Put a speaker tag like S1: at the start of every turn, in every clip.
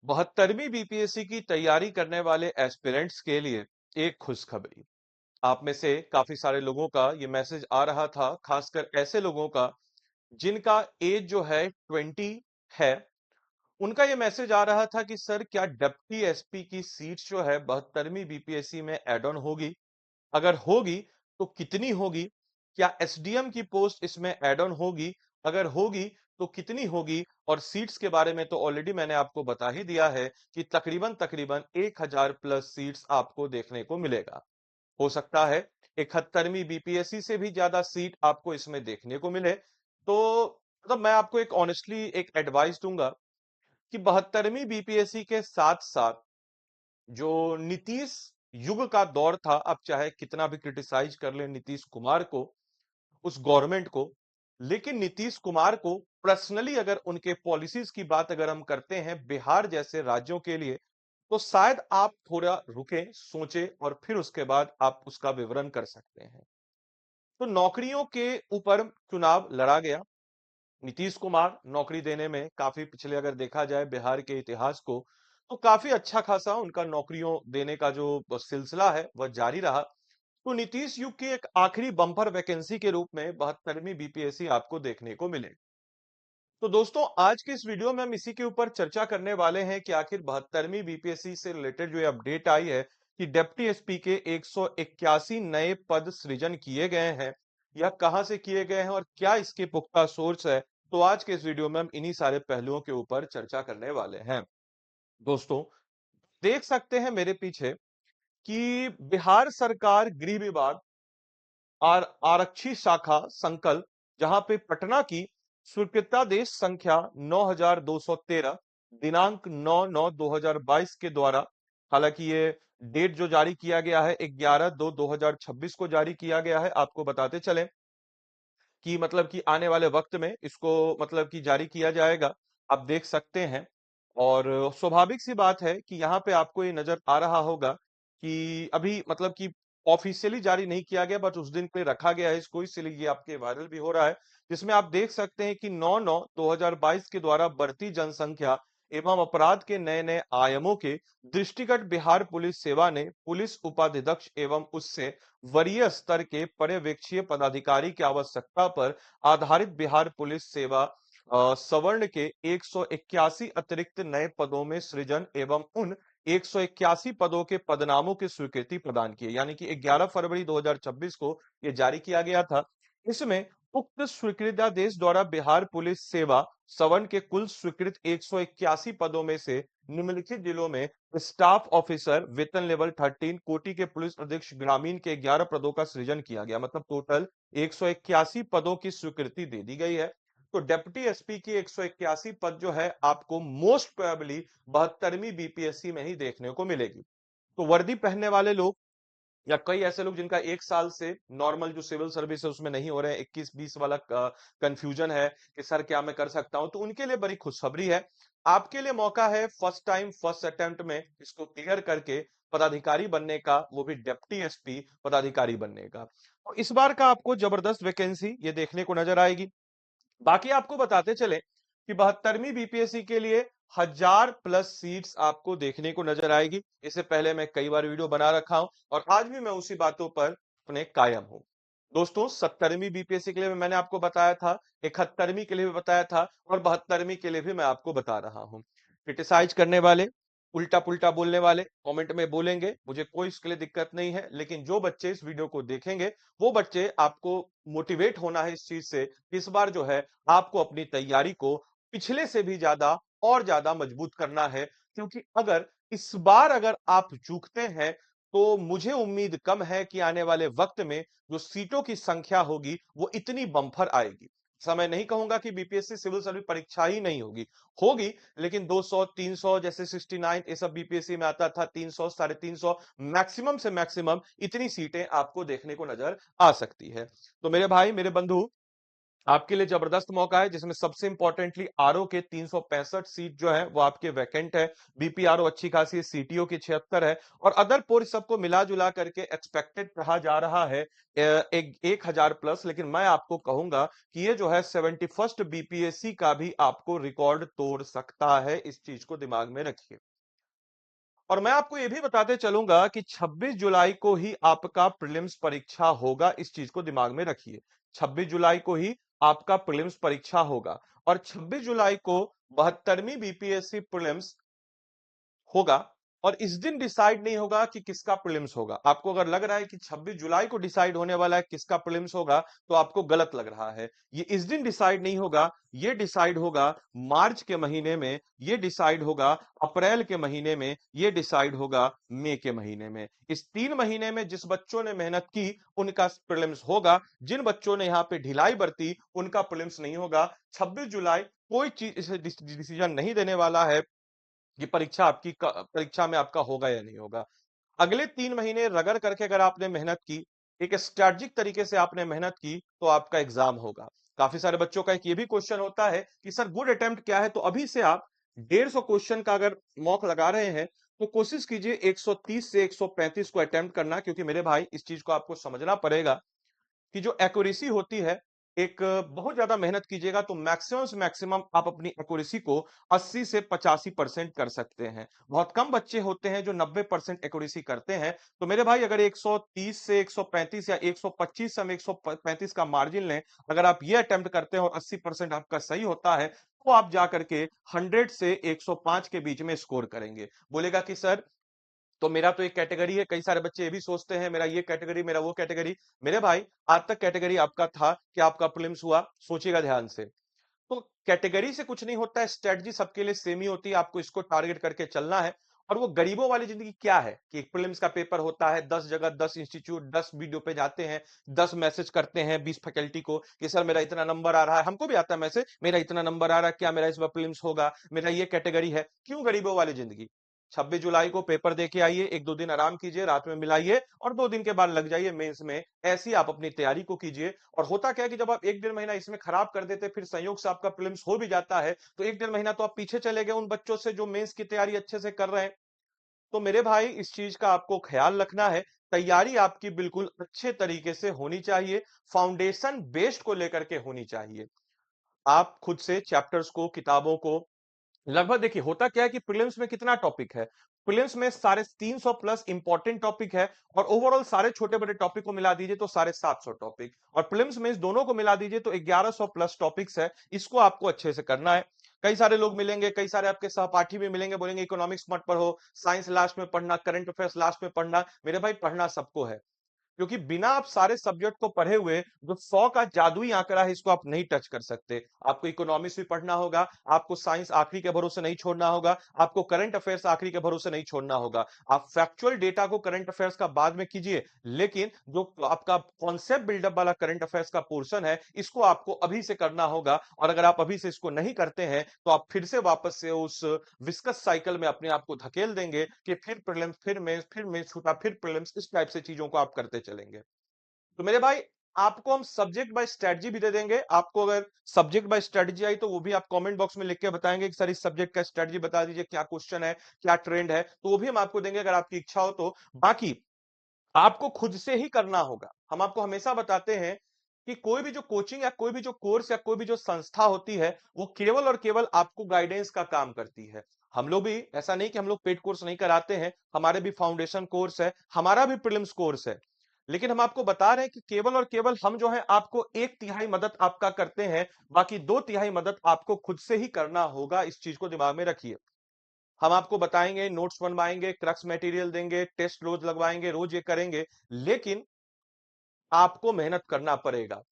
S1: 72वीं BPSC की तैयारी करने वाले एस्पिरेंट्स के लिए एक खुशखबरी। आप में से काफी सारे लोगों का ये मैसेज आ रहा था, खासकर ऐसे लोगों का जिनका एज जो है 20 है। उनका ये मैसेज आ रहा था कि सर, क्या डिप्टी एसपी की सीट जो है 72वीं बीपीएससी में ऐड ऑन होगी? अगर होगी तो कितनी होगी? क्या एसडीएम की पोस्ट इसमें ऐड ऑन होगी? अगर होगी तो कितनी होगी? और सीट्स के बारे में तो ऑलरेडी मैंने आपको बता ही दिया है कि तकरीबन तकरीबन 1000 प्लस सीट्स आपको देखने को मिलेगा। हो सकता है 71वीं बीपीएससी से भी ज्यादा सीट आपको इसमें देखने को मिले। तो मतलब मैं आपको एक ऑनेस्टली एक एडवाइस दूंगा कि 72वीं बीपीएससी के साथ साथ जो नीतीश युग का दौर था, अब चाहे कितना भी क्रिटिसाइज कर ले नीतीश कुमार को, उस गवर्नमेंट को, लेकिन नीतीश कुमार को पर्सनली अगर उनके पॉलिसीज की बात अगर हम करते हैं बिहार जैसे राज्यों के लिए, तो शायद आप थोड़ा रुके, सोचे और फिर उसके बाद आप उसका विवरण कर सकते हैं। तो नौकरियों के ऊपर चुनाव लड़ा गया। नीतीश कुमार नौकरी देने में काफी, पिछले अगर देखा जाए बिहार के इतिहास को, तो काफी अच्छा खासा उनका नौकरियों देने का जो सिलसिला है वह जारी रहा। तो नीतीश युग की एक आखिरी बम्पर वैकेंसी के रूप में 72वीं बीपीएससी आपको देखने को मिले। तो दोस्तों, आज के इस वीडियो में हम इसी के ऊपर चर्चा करने वाले हैं कि आखिर 72वीं बीपीएससी से रिलेटेड जो अपडेट आई है कि डिप्टी एसपी के 181 नए पद सृजन किए गए हैं, या कहां से किए गए हैं और क्या इसके पुख्ता सोर्स है। तो आज के इस वीडियो में हम इन्हीं सारे पहलुओं के ऊपर चर्चा करने वाले हैं। दोस्तों, देख सकते हैं मेरे पीछे कि बिहार सरकार गृह विभाग आरक्षी शाखा संकल्प, जहां पे पटना की स्वीकृतादेश संख्या 9213 दिनांक 9/9/2022 के द्वारा, हालांकि ये डेट जो जारी किया गया है 11/2/2026 को जारी किया गया है। आपको बताते चले कि मतलब कि आने वाले वक्त में इसको मतलब कि जारी किया जाएगा, आप देख सकते हैं। और स्वाभाविक सी बात है कि यहाँ पे आपको ये नजर आ रहा होगा कि अभी मतलब कि ऑफिशियली जारी नहीं किया गया, बट उस दिन पे रखा गया है इसको, इसलिए ये आपके वायरल भी हो रहा है। जिसमें आप देख सकते हैं कि 9/9/2022 के द्वारा बढ़ती जनसंख्या एवं अपराध के नए नए आयामों के दृष्टिगत बिहार पुलिस सेवा ने पुलिस उपाधीक्षक एवं उससे वरीय स्तर के पर्यवेक्षीय पदाधिकारी की आवश्यकता पर आधारित बिहार पुलिस सेवा सवर्ण के 181 अतिरिक्त नए पदों में सृजन एवं उन 181 पदों के पदनामों की स्वीकृति प्रदान की है। यानी कि 11 फरवरी 2026 को यह जारी किया गया था। इसमें उक्त स्वीकृतादेश द्वारा बिहार पुलिस सेवा सवर्ण के कुल स्वीकृत 181 पदों में से निम्नलिखित जिलों में स्टाफ ऑफिसर वेतन लेवल 13 कोटि के पुलिस अधीक्षक ग्रामीण के 11 पदों का सृजन किया गया। मतलब टोटल 181 पदों की स्वीकृति दे दी गई है। तो डिप्टी एसपी की 181 पद जो है आपको मोस्ट प्रोबेबली 72वीं बीपीएससी में ही देखने को मिलेगी। तो वर्दी पहनने वाले लोग या कई ऐसे लोग जिनका 1 साल से नॉर्मल जो सिविल सर्विस है उसमें नहीं हो रहे हैं, 21-20 वाला कंफ्यूजन है कि सर क्या मैं कर सकता हूं, तो उनके लिए बड़ी खुशखबरी है। आपके लिए मौका है फर्स्ट टाइम फर्स्ट अटेम्प्ट में इसको क्लियर करके पदाधिकारी बनने का, वो भी डिप्टी एसपी पदाधिकारी बनने का। तो इस बार का आपको जबरदस्त वैकेंसी ये देखने को नजर आएगी। बाकी आपको बताते चले कि 72वीं बीपीएससी के लिए 1000 प्लस सीट्स आपको देखने को नजर आएगी। इससे पहले मैं कई बार वीडियो बना रखा हूं और आज भी मैं उसी बातों पर अपने कायम हूं। दोस्तों, 70वीं बीपीएससी के लिए भी मैंने आपको बताया था, 71वीं के लिए भी बताया था और 72वीं के लिए भी मैं आपको बता रहा हूं। क्रिटिसाइज करने वाले, उल्टा पुल्टा बोलने वाले कमेंट में बोलेंगे, मुझे कोई इसके लिए दिक्कत नहीं है। लेकिन जो बच्चे इस वीडियो को देखेंगे, वो बच्चे आपको मोटिवेट होना है इस चीज से, इस बार जो है आपको अपनी तैयारी को पिछले से भी ज्यादा और ज्यादा मजबूत करना है। क्योंकि अगर इस बार अगर आप चूकते हैं, तो मुझे उम्मीद कम है कि आने वाले वक्त में जो सीटों की संख्या होगी वो इतनी बम्पर आएगी। समय नहीं कहूंगा कि बीपीएससी सिविल सर्विस परीक्षा ही नहीं होगी, होगी, लेकिन 200 300 जैसे 69 ये सब बीपीएससी में आता था, 300 350 मैक्सिमम से मैक्सिमम इतनी सीटें आपको देखने को नजर आ सकती है। तो मेरे भाई, मेरे बंधु, आपके लिए जबरदस्त मौका है जिसमें सबसे इंपॉर्टेंटली आरओ के 365 सीट जो है वो आपके वैकेंट है। बीपीआरओ अच्छी खासी है, सीटीओ की 76 है और अदर पोस्ट सबको मिला जुला करके एक्सपेक्टेड कहा जा रहा है एक 1000 प्लस। लेकिन मैं आपको कहूंगा कि ये जो है 71st बीपीएससी का भी आपको रिकॉर्ड तोड़ सकता है। इस चीज को दिमाग में रखिए। और मैं आपको ये भी बताते चलूंगा कि 26 जुलाई को ही आपका प्रीलिम्स परीक्षा होगा। इस चीज को दिमाग में रखिए। 26 जुलाई को ही आपका प्रीलिम्स परीक्षा होगा और 26 जुलाई को 72वीं बीपीएससी प्रीलिम्स होगा। और इस दिन डिसाइड नहीं होगा कि किसका प्रीलिम्स होगा। आपको अगर लग रहा है कि 26 जुलाई को डिसाइड होने वाला है किसका प्रीलिम्स होगा, तो आपको गलत लग रहा है। ये इस दिन डिसाइड नहीं होगा, ये डिसाइड होगा मार्च के महीने में, ये डिसाइड होगा अप्रैल के महीने में, ये डिसाइड होगा मई के महीने में। इस 3 महीने में जिस बच्चों ने मेहनत की उनका प्रीलिम्स होगा। जिन बच्चों ने यहां पे ढिलाई बरती उनका प्रीलिम्स नहीं होगा। 26 जुलाई कोई चीज डिसीजन नहीं देने वाला है कि परीक्षा में आपका होगा या नहीं होगा। अगले 3 महीने रगड़ करके अगर आपने मेहनत की, एक स्ट्रैटेजिक तरीके से आपने मेहनत की, तो आपका एग्जाम होगा। काफी सारे बच्चों का एक ये भी क्वेश्चन होता है कि सर गुड अटेम्प्ट क्या है? तो अभी से आप 150 क्वेश्चन का अगर मॉक लगा रहे हैं, तो कोशिश कीजिए 130 से 135 को अटेम्प्ट करना। क्योंकि मेरे भाई इस चीज को आपको समझना पड़ेगा कि जो एक्यूरेसी होती है, एक बहुत ज्यादा मेहनत कीजिएगा तो मैक्सिमम से मैक्सिमम आप अपनी एक्यूरेसी को 80 से 85% कर सकते हैं। बहुत कम बच्चे होते हैं जो 90% एक्यूरेसी करते हैं। तो मेरे भाई अगर 130 से 135 या 125 से हम 135 का मार्जिन लें, अगर आप ये अटेम्प्ट करते हैं और 80% आपका सही होता है, तो आप जाकर के 100 से 105 के बीच में स्कोर करेंगे। बोलेगा कि सर तो मेरा तो एक कैटेगरी है। कई सारे बच्चे ये भी सोचते हैं मेरा ये कैटेगरी, मेरा वो कैटेगरी। मेरे भाई आज तक कैटेगरी आपका था कि आपका प्रीलिम्स हुआ? सोचिएगा ध्यान से। तो कैटेगरी से कुछ नहीं होता है, स्ट्रेटजी सबके लिए सेम ही होती है। आपको इसको टारगेट करके चलना है। और वो गरीबों वाली जिंदगी क्या है कि प्रीलिम्स का पेपर होता है, 10 जगह, 10 इंस्टीट्यूट, 10 वीडियो पे जाते हैं, 10 मैसेज करते हैं 20 फैकल्टी को कि सर मेरा इतना नंबर आ रहा है। हमको भी आता है मैसेज, मेरा इतना नंबर आ रहा है, क्या मेरा इस बार प्रीलिम्स होगा, मेरा ये कैटेगरी है। क्यों गरीबों वाली जिंदगी? 26 जुलाई को पेपर देके आइए, 1-2 दिन आराम कीजिए, रात में मिलाइए और 2 दिन के बाद लग जाइए मेंस में। ऐसी आप अपनी तैयारी को कीजिए। और होता क्या है कि जब आप 1-1.5 महीना इसमें खराब कर देते, फिर संयोग से आपका प्रीलिम्स हो भी जाता है, तो 1-1.5 महीना तो आप पीछे चले गए उन बच्चों से जो मेंस की तैयारी अच्छे से कर रहे हैं। तो मेरे भाई इस चीज का आपको ख्याल रखना है। तैयारी आपकी बिल्कुल अच्छे तरीके से होनी चाहिए, फाउंडेशन बेस्ड को लेकर के होनी चाहिए। आप खुद से चैप्टर्स को, किताबों को लगभग देखिए, होता क्या है कि प्रीलिम्स में कितना टॉपिक है? प्रीलिम्स में साढ़े 300 प्लस इंपॉर्टेंट टॉपिक है और ओवरऑल सारे छोटे बड़े टॉपिक को मिला दीजिए तो साढ़े 700 टॉपिक, और प्रीलिम्स में इस दोनों को मिला दीजिए तो 1100 प्लस टॉपिक्स है। इसको आपको अच्छे से करना है। कई सारे लोग मिलेंगे, कई सारे आपके सहपाठी भी मिलेंगे, बोलेंगे इकोनॉमिक्स मत पढ़ो, साइंस लास्ट में पढ़ना, करंट अफेयर्स लास्ट में पढ़ना। मेरे भाई पढ़ना सबको है, क्योंकि बिना आप सारे सब्जेक्ट को पढ़े हुए जो 100 का जादुई आंकड़ा है इसको आप नहीं टच कर सकते। आपको इकोनॉमिक्स भी पढ़ना होगा, आपको साइंस आखिरी के भरोसे नहीं छोड़ना होगा, आपको करंट अफेयर्स आखिरी के भरोसे नहीं छोड़ना होगा। आप फैक्चुअल डेटा को करंट अफेयर्स का बाद में कीजिए, लेकिन जो आपका कॉन्सेप्ट बिल्डअप वाला करंट अफेयर्स का पोर्शन है इसको आपको अभी से करना होगा। और अगर आप अभी से इसको नहीं करते हैं तो आप फिर से वापस से उस विस्कस साइकिल में अपने आप को धकेल देंगे कि फिर प्रीलिम्स, फिर मेंस छूटा, फिर प्रीलिम्स, इस टाइप से चीजों को आप करते चलेंगे। तो मेरे भाई आपको हम सब्जेक्ट बाय स्ट्रेटजी भी दे देंगे। आपको अगर सब्जेक्ट बाय स्ट्रेटजी आई तो वो भी आप कमेंट बॉक्स में लिख के बताएंगे कि सर इस सब्जेक्ट का स्ट्रेटजी बता दीजिए, क्या क्वेश्चन है, क्या ट्रेंड है, तो वो भी हम आपको देंगे अगर आपकी इच्छा हो तो। बाकी आपको खुद से ही करना होगा। हम आपको हमेशा बताते हैं कि कोई भी जो कोचिंग या कोई भी जो कोर्स या कोई भी जो संस्था होती है, वो केवल और केवल आपको गाइडेंस का काम करती है। हम लोग भी ऐसा नहीं कि हम लोग पेड कोर्स नहीं कराते हैं, हमारे भी फाउंडेशन कोर्स है, हमारा भी प्रीलिम्स कोर्स है। लेकिन हम आपको बता रहे हैं कि केवल और केवल हम जो है आपको 1/3 मदद आपका करते हैं, बाकी 2/3 मदद आपको खुद से ही करना होगा। इस चीज को दिमाग में रखिए। हम आपको बताएंगे, नोट्स बनवाएंगे, क्रक्स मटेरियल देंगे, टेस्ट रोज लगवाएंगे, रोज ये करेंगे, लेकिन आपको मेहनत करना पड़ेगा।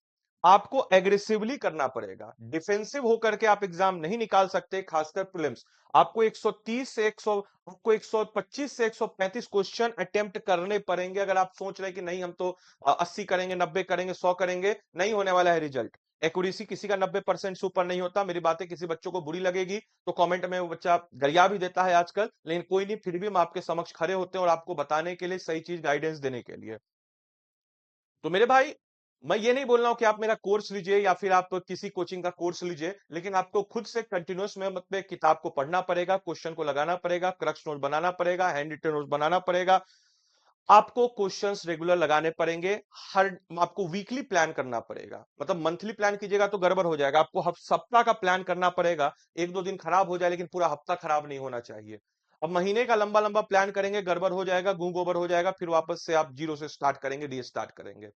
S1: आपको एग्रेसिवली करना पड़ेगा। डिफेंसिव होकर के आप एग्जाम नहीं निकाल सकते, खासकर प्रीलिम्स। आपको 130 से 100, आपको 125 से 135 क्वेश्चन अटेम्प्ट करने पड़ेंगे। अगर आप सोच रहे हैं कि नहीं हम तो 80 करेंगे, 90 करेंगे, 100 करेंगे, नहीं होने वाला है रिजल्ट। एक्यूरेसी किसी का 90% से ऊपर नहीं होता। मेरी बातें किसी बच्चों को बुरी लगेगी तो कमेंट में वो बच्चा गरिया भी देता है आजकल, लेकिन कोई नहीं, फिर भी हम आपके समक्ष खड़े होते हैं और आपको बताने के लिए, सही चीज गाइडेंस देने के लिए। तो मेरे भाई मैं ये नहीं बोल रहा हूं कि आप मेरा कोर्स लीजिए या फिर आप किसी कोचिंग का कोर्स लीजिए, लेकिन आपको खुद से कंटिन्यूअस में मतलब किताब को पढ़ना पड़ेगा, क्वेश्चन को लगाना पड़ेगा, क्रक्स नोट बनाना पड़ेगा, हैंड रिटन नोट बनाना पड़ेगा। आपको क्वेश्चंस रेगुलर लगाने पड़ेंगे। हर आपको वीकली प्लान करना पड़ेगा। मतलब मंथली प्लान कीजिएगा तो गड़बड़ हो जाएगा। आपको सप्ताह का प्लान करना पड़ेगा। एक दो दिन खराब हो जाए लेकिन पूरा हफ्ता खराब नहीं होना चाहिए। अब महीने का लंबा लंबा प्लान करेंगे, गड़बड़ हो जाएगा, गुम गोबर हो जाएगा, फिर वापस से आप जीरो से स्टार्ट करेंगे, रीस्टार्ट करेंगे।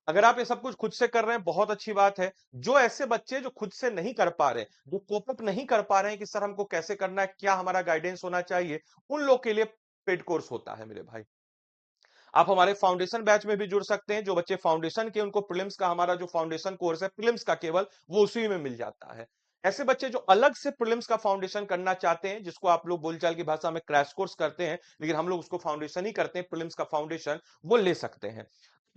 S1: अगर आप ये सब कुछ खुद से कर रहे हैं, बहुत अच्छी बात है। जो ऐसे बच्चे जो खुद से नहीं कर पा रहे, जो कोप अप नहीं कर पा रहे हैं कि सर हमको कैसे करना है, क्या हमारा गाइडेंस होना चाहिए, उन लोग के लिए पेड कोर्स होता है मेरे भाई। आप हमारे फाउंडेशन बैच में भी जुड़ सकते हैं। जो बच्चे फाउंडेशन के, उनको प्रीलिम्स का हमारा जो फाउंडेशन कोर्स है, प्रीलिम्स का केवल, वो उसी में मिल जाता है। ऐसे बच्चे जो अलग से प्रीलिम्स का फाउंडेशन करना चाहते हैं, जिसको आप लोग बोलचाल की भाषा में क्रैश कोर्स करते हैं, लेकिन हम लोग उसको फाउंडेशन ही करते हैं, प्रीलिम्स का फाउंडेशन, वो ले सकते हैं।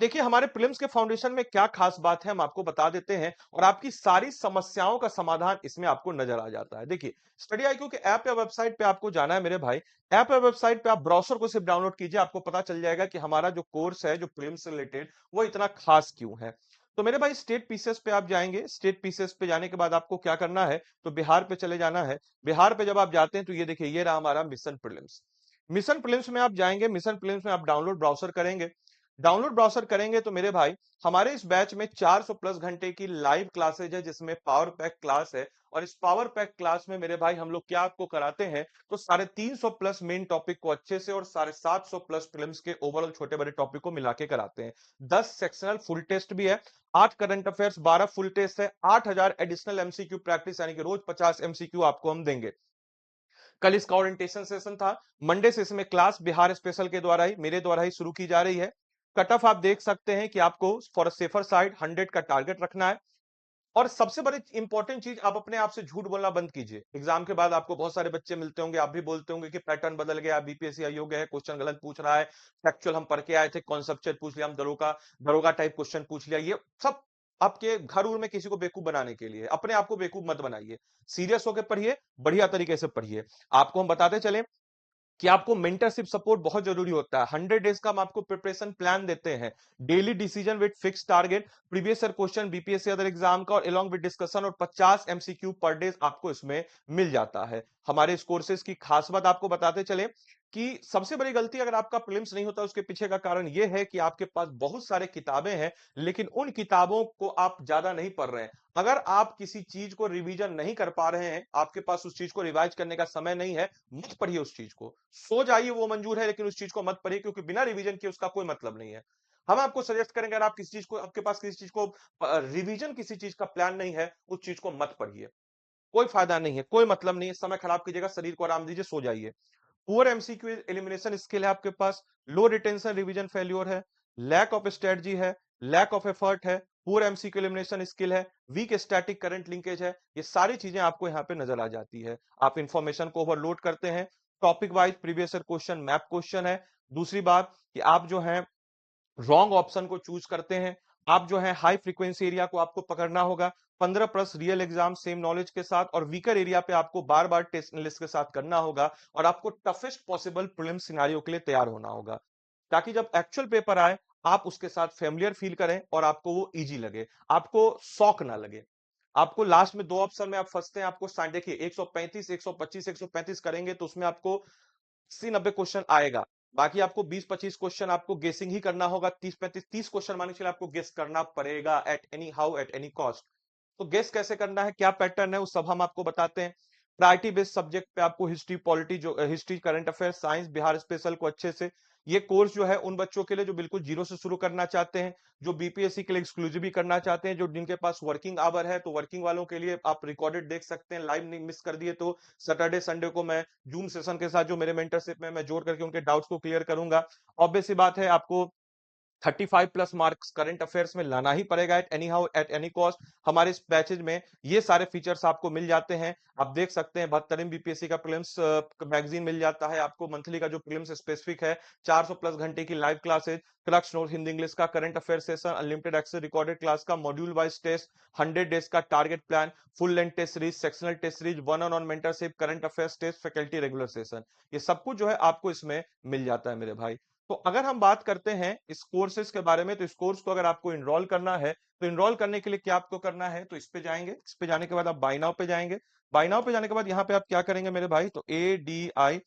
S1: देखिए हमारे प्रीलिम्स के फाउंडेशन में क्या खास बात है, हम आपको बता देते हैं, और आपकी सारी समस्याओं का समाधान इसमें आपको नजर आ जाता है। देखिए, स्टडी आईक्यू के ऐप या वेबसाइट पे आपको जाना है मेरे भाई। ऐप या वेबसाइट पे आप ब्राउज़र को सिर्फ डाउनलोड कीजिए, आपको पता चल जाएगा कि हमारा जो कोर्स है, जो प्रीलिम्स से रिलेटेड, वो इतना खास क्यों है। तो मेरे भाई स्टेट पीसीएस पे आप जाएंगे। स्टेट पीसीएस पे जाने के बाद आपको क्या करना है, तो बिहार पे चले जाना है। बिहार पे जब आप जाते हैं तो ये देखिए, ये रहा हमारा मिशन प्रीलिम्स। मिशन प्रीलिम्स में आप जाएंगे, मिशन प्रीलिम्स में आप डाउनलोड ब्राउज़र करेंगे। डाउनलोड ब्राउज़र करेंगे तो मेरे भाई, हमारे इस बैच में 400 प्लस घंटे की लाइव क्लासेज है, जिसमें पावर पैक क्लास है। और इस पावर पैक क्लास में मेरे भाई हम लोग क्या आपको कराते हैं, तो 350 प्लस मेन टॉपिक को अच्छे से और 750 प्लस फिल्म्स के ओवरऑल छोटे बड़े टॉपिक को मिला के कराते हैं। 10 सेक्शनल फुल टेस्ट भी है, 8 करंट अफेयर्स, 12 फुल टेस्ट है, 8000 एडिशनल एमसीक्यू प्रैक्टिस, यानी कि रोज 50 एमसीक्यू आपको हम देंगे। कल इसका ओरिएंटेशन सेशन था। मंडे से इसमें क्लास बिहार स्पेशल के द्वारा ही, मेरे द्वारा ही शुरू की जा रही है। कट ऑफ आप देख सकते हैं कि आपको फॉर सेफर साइड 100 का टारगेट रखना है। और सबसे बड़ी इंपॉर्टेंट चीज, आप अपने आप से झूठ बोलना बंद कीजिए। एग्जाम के बाद आपको बहुत सारे बच्चे मिलते होंगे, आप भी बोलते होंगे कि पैटर्न बदल गया, बीपीएससी अयोग्य है, क्वेश्चन गलत पूछ रहा है, फैक्चुअल हम पढ़ के आए थे, कॉन्सेप्चुअल पूछ लिया, हम दरोगा दरोगा टाइप क्वेश्चन पूछ लिया। ये सब आपके घर उर में किसी को बेवकूफ बनाने के लिए। अपने आप को बेवकूफ मत बनाइए। सीरियस होकर पढ़िए, बढ़िया तरीके से पढ़िए। आपको हम बताते चले कि आपको मेंटरशिप सपोर्ट बहुत जरूरी होता है। 100 डेज का हम आपको प्रिपरेशन प्लान देते हैं। Daily decision with fix target, previous year question, BPSC other exam का, और अलॉन्ग विद डिस्कशन, और 50 एमसीक्यू पर डे आपको इसमें मिल जाता है। हमारे इस कोर्सेज की खास बात आपको बताते चले कि सबसे बड़ी गलती अगर आपका प्रीलिम्स नहीं होता, उसके पीछे का कारण यह है कि आपके पास बहुत सारे किताबें हैं, लेकिन उन किताबों को आप ज्यादा नहीं पढ़ रहे हैं। अगर आप किसी चीज को रिवीजन नहीं कर पा रहे हैं, आपके पास उस चीज को रिवाइज करने का समय नहीं है, मत पढ़िए उस चीज को। सो जाइए वो मंजूर है, लेकिन उस चीज को मत पढ़िए, क्योंकि बिना रिवीजन के उसका कोई मतलब नहीं है। हम आपको सजेस्ट करेंगे, अगर आप किसी चीज को, आपके पास किसी चीज को रिवीजन, किसी चीज का प्लान नहीं है, उस चीज को मत पढ़िए। कोई फायदा नहीं है, कोई मतलब नहीं है, समय खराब कीजिएगा, शरीर को आराम दीजिए, सो जाइए। पुअर एमसीक्यू एलिमिनेशन स्किल है आपके पास, लो रिटेंशन रिवीजन फेल्योर है, लैक ऑफ स्ट्रेटजी है, लैक ऑफ एफर्ट है, पुअर एमसीक्यू एलिमिनेशन स्किल है, वीक स्टैटिक करंट लिंकेज है। ये सारी चीजें आपको यहाँ पे नजर आ जाती है। आप इंफॉर्मेशन को ओवरलोड करते हैं। Topic wise previous year question, map question है। दूसरी बात कि आप जो है रॉन्ग ऑप्शन को चूज करते हैं। आप जो है हाई फ्रीक्वेंसी एरिया को आपको पकड़ना होगा। 15 plus real exam same knowledge के साथ, और वीकर एरिया पे आपको बार बार टेस्ट लिस्ट के साथ करना होगा। और आपको टफेस्ट पॉसिबल प्रीलिम सिनेरियो के लिए तैयार होना होगा, ताकि जब एक्चुअल पेपर आए, आप उसके साथ फेमिलियर फील करें और आपको वो इजी लगे, आपको शौक ना लगे। आपको लास्ट में दो ऑप्शन में आप फंसते हैं, आपको देखिए 135, 125, 135 करेंगे तो उसमें आपको 80-90 क्वेश्चन आएगा। बाकी आपको 20-25 क्वेश्चन आपको गेसिंग ही करना होगा। 30-35, 30 क्वेश्चन मान के चलिए आपको गेस करना पड़ेगा, at any how, at any cost. तो गेस कैसे करना है, क्या पैटर्न है, वो सब हम आपको बताते हैं। प्रायोरिटी बेस्ड सब्जेक्ट पे आपको हिस्ट्री, पॉलिटी, जो history, current affair, science, Bihar special को अच्छे से। ये कोर्स जो है उन बच्चों के लिए जो बिल्कुल जीरो से शुरू करना चाहते हैं, जो बीपीएससी के लिए एक्सक्लूसिव भी करना चाहते हैं, जो जिनके पास वर्किंग आवर है, तो वर्किंग वालों के लिए आप रिकॉर्डेड देख सकते हैं। लाइव नहीं मिस कर दिए तो सैटरडे संडे को मैं जूम सेशन के साथ जो मेरे मेंटरशिप में मैं जोड़ करके उनके डाउट्स को क्लियर करूंगा। ऑब्वियस सी बात है, आपको 35 प्लस मार्क्स करंट अफेयर्स में लाना ही पड़ेगा, at any how, at any cost. हमारे इस पैकेज में ये सारे फीचर्स आपको मिल जाते हैं। आप देख सकते हैं 72 बीपीएससी का प्रीलिम्स मैगजीन मिल जाता है आपको, मंथली का जो प्रीलिम्स स्पेसिफिक है, 400 प्लस घंटे की live classes, crux note Hindi English का, current affair session, unlimited access recorded class का, मॉड्यूल वाइज टेस्ट, 100 डेज का target plan, full length test series, sectional test series, one on one mentorship, current affairs test, faculty regular session. ये सब कुछ जो है आपको इसमें मिल जाता है मेरे भाई। तो अगर हम बात करते हैं इस कोर्सेज के बारे में, तो इस कोर्स को अगर आपको एनरोल करना है, तो एनरोल करने के लिए क्या आपको करना है, तो इस पे जाएंगे। इस पे जाने के बाद आप बाय नाउ पे जाएंगे। बाय नाउ पे जाने के बाद यहाँ पे आप क्या करेंगे मेरे भाई, तो ADILIVE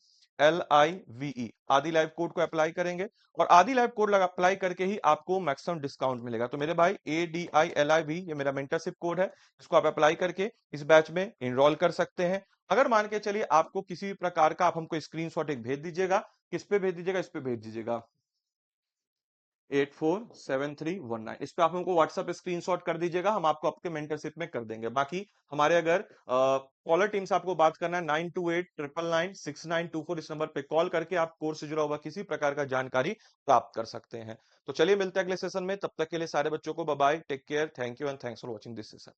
S1: आदि लाइव कोड को अप्लाई करेंगे, और आदि लाइव कोड अप्लाई करके ही आपको मैक्सिमम डिस्काउंट मिलेगा। तो मेरे भाई ADILIV ये मेरा मेंटरशिप कोड है, इसको आप अप्लाई करके इस बैच में एनरोल कर सकते हैं। अगर मान के चलिए आपको किसी भी प्रकार का, आप हमको स्क्रीनशॉट एक भेज दीजिएगा। किस पे भेज दीजिएगा, इस पे भेज दीजिएगा 847319। इस पे आप हमको व्हाट्सएप स्क्रीनशॉट कर दीजिएगा, हम आपको आपके मेंटरशिप में कर देंगे। बाकी हमारे अगर कॉलर टीम से आपको बात करना है 9289996924, इस नंबर पे कॉल करके आप कोर्स से जुड़ा हुआ किसी प्रकार का जानकारी प्राप्त कर सकते हैं। तो चलिए मिलते हैं अगले सेशन में, तब तक के लिए सारे बच्चों को bye bye, take care, thank you and thanks for watching this session.